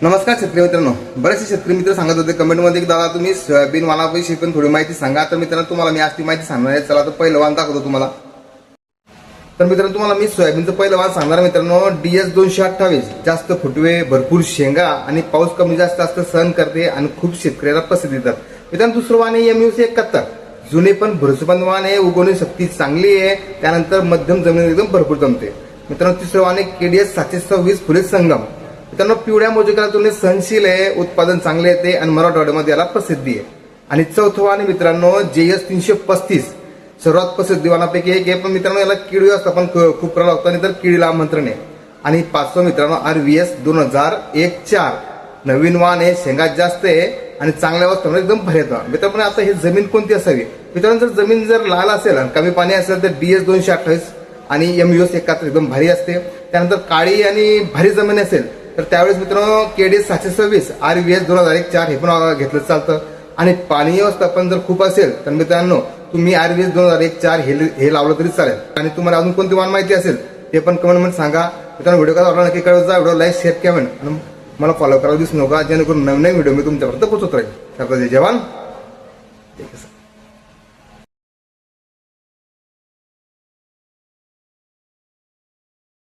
नमस्कार शेतकरी मित्रांनो, बरेचसे शेतकरी मित्र सांगत होते कमेंटमध्ये की दादा तुम्ही सोयाबीन वाणाविषयी पण थोडी माहिती सांगा. तर मित्रांनो तुम्हाला मी आज ती माहिती सांगणार आहे. चला तर पहिलं वाण दाखवतो तुम्हाला. तर मित्रांनो तुम्हाला मी सोयाबीनचं पहिलं वाण सांगणार मित्रांनो. DS 228 जास्त फुटवे, भरपूर शेंगा आणि पाऊस कमी जास्त सहन करते आणि खूप शेतकऱ्याला पसंत येतात. मित्रांनो दुसरं वाण आहे MUC 71. जुने पण भरोसेमंद वाण आहे, उगवणी शक्ती चांगली आहे, त्यानंतर मध्यम जमीन एकदम भरपूर जमते. मित्रांनो तिसरं वाण आहे KDS 726 फुले संगम. मित्रांनो पिवळ्या मोजकाला तुलनेत सहनशील आहे, उत्पादन चांगले येते आणि मराठवाड्यामध्ये याला प्रसिद्धी आहे. आणि चौथं वाण मित्रांनो JS 335 सर्वात प्रसिद्धी वाणापैकी एक आहे. पण मित्रांनो याला कीड व्यवस्थापन खूप प्रभाव आणि तर किडीला आमंत्रण आहे. आणि पाचवं मित्रांनो RVS 2001-4 नवीन वाण आहे, शेंगा जास्त आहे आणि चांगल्या अवस्थेमध्ये एकदम भारी येतं. मित्रांनो आता ही जमीन कोणती असावी? मित्रांनो जर जमीन जर लाल असेल आणि कमी पाणी असेल तर DS 228 आणि MUS 71 एकदम भारी असते. त्यानंतर काळी आणि भारी जमीन असेल तर त्यावेळेस मित्रांनो KDS 726 RVS 2001-4 हे पण घेतलं चालतं. आणि पाणी व्यवस्थापन जर खूप असेल तर मित्रांनो तुम्ही RVS 2001-4 हे लावलं तरी चालेल. आणि तुम्हाला अजून कोणती वाण माहिती असेल ते पण कमेंटमध्ये सांगा. मित्रांनो व्हिडिओ कसा वाटला नक्की कळत जा. व्हिडिओ लाईक, शेअर, कमेंट आणि मला फॉलो करायला विसरू नका, जेणेकरून नवीन व्हिडिओ मी तुमच्यापर्यंत पोहोचत राहील. जय जवान.